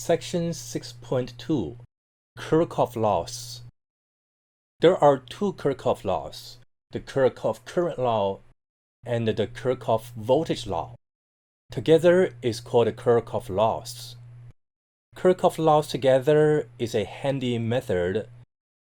Section 6.2 Kirchhoff Laws. There are two Kirchhoff laws, the Kirchhoff current law and the Kirchhoff voltage law. Together is called the Kirchhoff laws. Kirchhoff laws together is a handy method.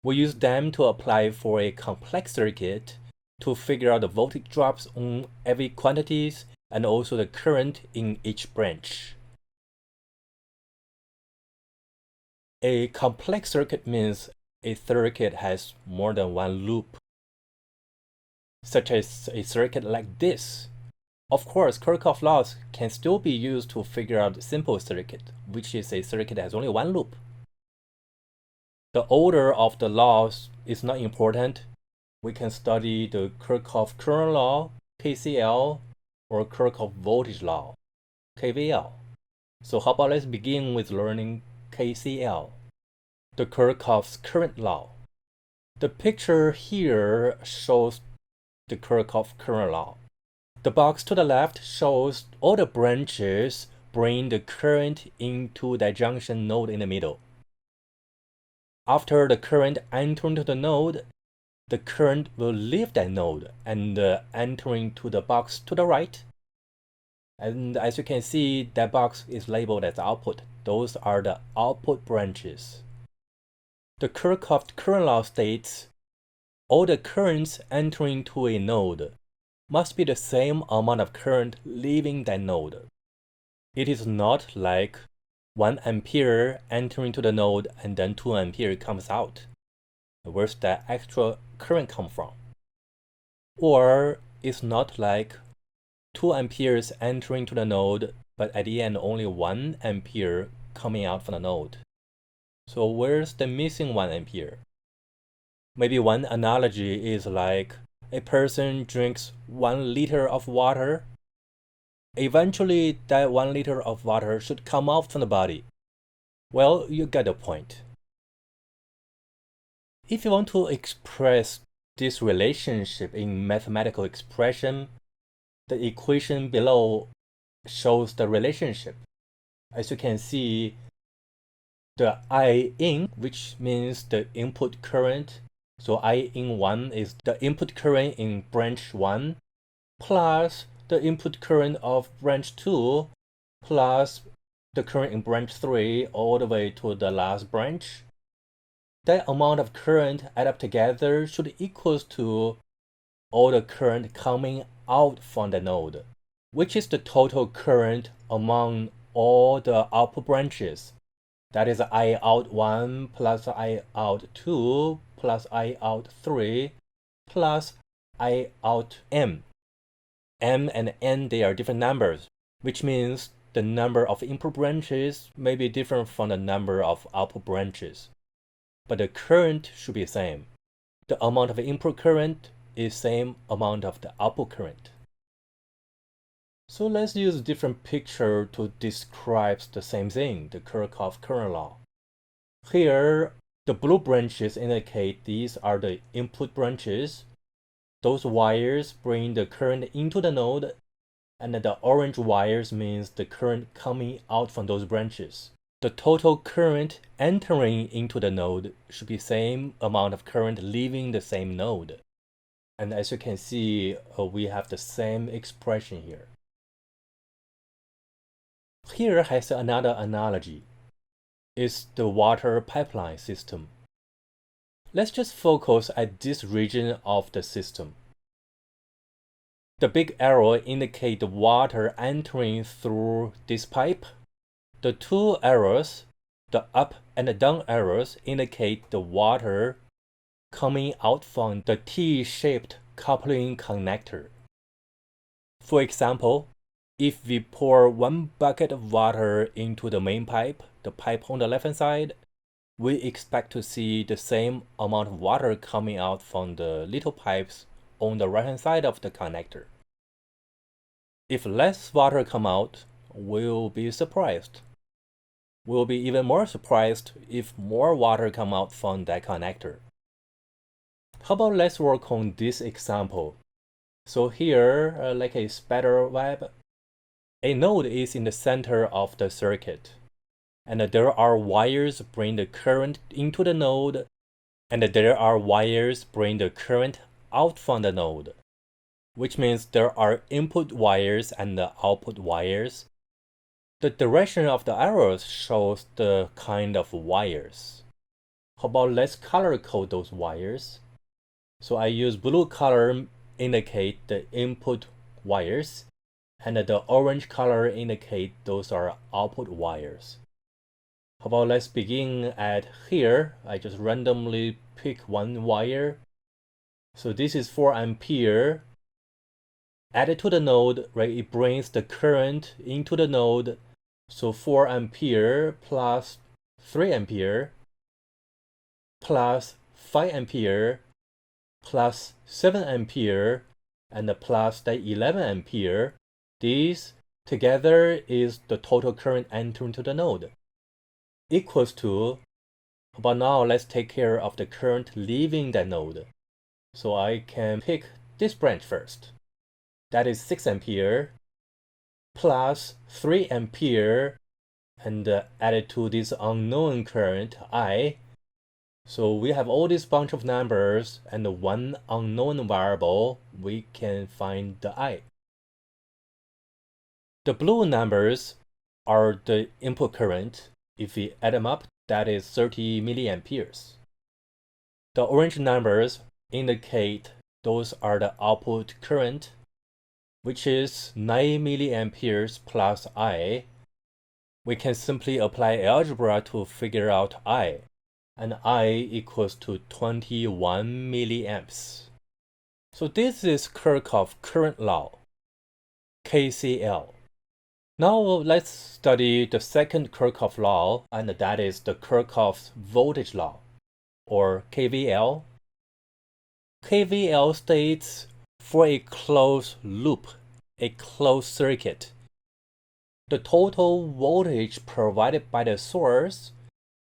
We use them to apply for a complex circuit to figure out the voltage drops on every quantities and also the current in each branch. A complex circuit means a circuit has more than one loop, such as a circuit like this. Of course, Kirchhoff laws can still be used to figure out a simple circuit, which is a circuit that has only one loop. The order of the laws is not important. We can study the Kirchhoff current law, KCL, or Kirchhoff voltage law, KVL. So how about let's begin with learning KCL, the Kirchhoff's current law. The picture here shows the Kirchhoff current law. The box to the left shows all the branches bring the current into that junction node in the middle. After the current enters into the node, the current will leave that node and enter into the box to the right. And as you can see, that box is labeled as output. Those are the output branches. The Kirchhoff current law states all the currents entering into a node must be the same amount of current leaving that node. It is not like 1 ampere entering to the node and then 2 ampere comes out. Where's that extra current come from? Or it's not like 2 amperes entering to the node, but at the end only 1 ampere coming out from the node. So where's the missing 1 ampere? Maybe one analogy is like a person drinks 1 liter of water. Eventually, that 1 liter of water should come out from the body. Well, you get the point. If you want to express this relationship in mathematical expression, the equation below shows the relationship. As you can see, the I in, which means the input current, so I in 1 is the input current in branch 1, plus the input current of branch 2, plus the current in branch 3 all the way to the last branch. That amount of current add up together should equal to all the current coming out from the node, which is the total current among all the output branches. That is I out 1 plus I out 2 plus I out 3 plus I out m. M and n, they are different numbers, which means the number of input branches may be different from the number of output branches. But the current should be the same. The amount of input current is same amount of the output current. So let's use a different picture to describe the same thing, the Kirchhoff current law. Here, the blue branches indicate these are the input branches. Those wires bring the current into the node, and the orange wires means the current coming out from those branches. The total current entering into the node should be same amount of current leaving the same node. And as you can see, we have the same expression here. Here has another analogy. It's the water pipeline system. Let's just focus at this region of the system. The big arrow indicates the water entering through this pipe. The 2 arrows, the up and the down arrows, indicate the water coming out from the T-shaped coupling connector. For example, if we pour 1 bucket of water into the main pipe, the pipe on the left-hand side, we expect to see the same amount of water coming out from the little pipes on the right-hand side of the connector. If less water come out, we'll be surprised. We'll be even more surprised if more water come out from that connector. How about let's work on this example. So here, like a spider web, a node is in the center of the circuit. and there are wires bring the current into the node, and there are wires bring the current out from the node, which means there are input wires and the output wires. The direction of the arrows shows the kind of wires. How about let's color code those wires? So I use blue color indicate the input wires, and the orange color indicate those are output wires. How about let's begin at here. I just randomly pick one wire. So this is 4 ampere. Added to the node, right? It brings the current into the node. So 4 ampere plus 3 ampere plus 5 ampere plus 7 ampere and plus the 11 ampere. These together is the total current entering to the node. Equals to, but now let's take care of the current leaving that node. So I can pick this branch first. That is 6 ampere plus 3 ampere and added to this unknown current I. So we have all this bunch of numbers and one unknown variable. We can find the I. The blue numbers are the input current. If we add them up, that is 30 milliamperes. The orange numbers indicate those are the output current, which is 9 milliamperes plus I. We can simply apply algebra to figure out I, and I equals to 21 milliamps. So this is Kirchhoff current law, KCL. Now let's study the second Kirchhoff law, and that is the Kirchhoff's voltage law, or KVL. KVL states for a closed loop, a closed circuit, the total voltage provided by the source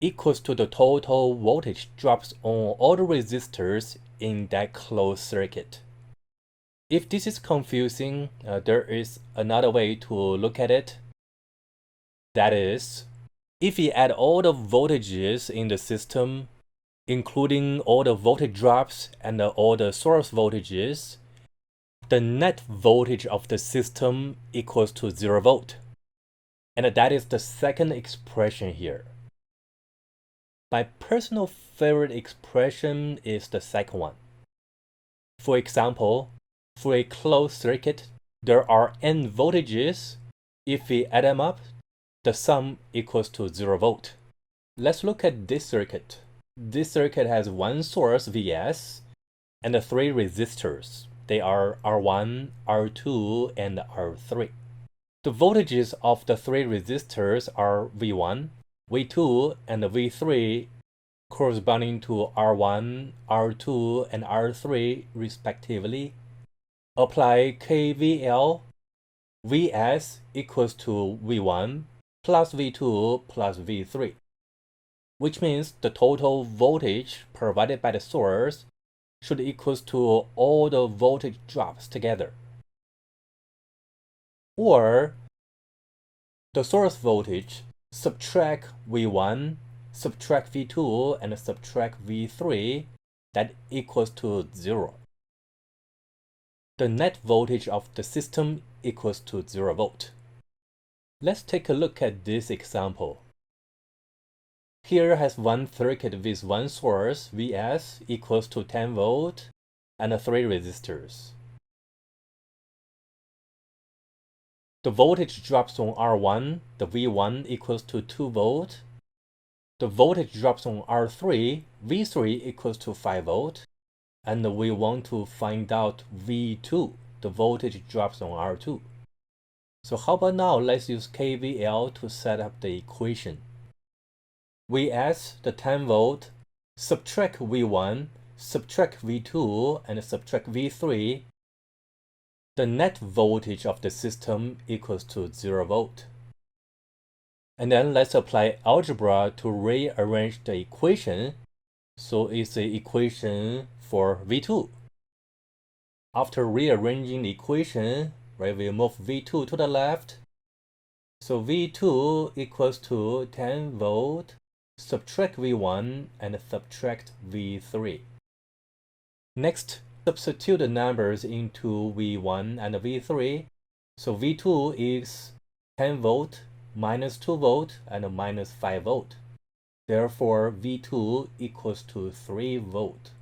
equals to the total voltage drops on all the resistors in that closed circuit. If this is confusing, there is another way to look at it. That is, if we add all the voltages in the system, including all the voltage drops and all the source voltages, the net voltage of the system equals to 0 volt. And that is the second expression here. My personal favorite expression is the second one. For example, for a closed circuit, there are n voltages. If we add them up, the sum equals to 0 volt. Let's look at this circuit. This circuit has one source Vs and 3 resistors. They are R1, R2, and R3. The voltages of the 3 resistors are V1, V2, and V3 corresponding to R1, R2, and R3 respectively. Apply KVL. Vs equals to V1 plus V2 plus V3, which means the total voltage provided by the source should equals to all the voltage drops together. Or the source voltage subtract V1, subtract V2, and subtract V3, that equals to 0. The net voltage of the system equals to 0 volt. Let's take a look at this example. Here has one circuit with one source, Vs equals to 10 volt, and 3 resistors. The voltage drops on R1, the V1 equals to 2 volt. The voltage drops on R3, V3 equals to 5 volt. And we want to find out V2, the voltage drops on R2. So how about now, let's use KVL to set up the equation. Vs, the 10 volt, subtract V1, subtract V2, and subtract V3. The net voltage of the system equals to 0 volt. And then let's apply algebra to rearrange the equation. So it's the equation for V2. After rearranging the equation, right, we move V2 to the left. So V2 equals to 10 volt, subtract V1 and subtract V3. Next, substitute the numbers into V1 and V3. So V2 is 10 volt, minus 2 volt, and minus 5 volt. Therefore, V2 equals to 3 volt.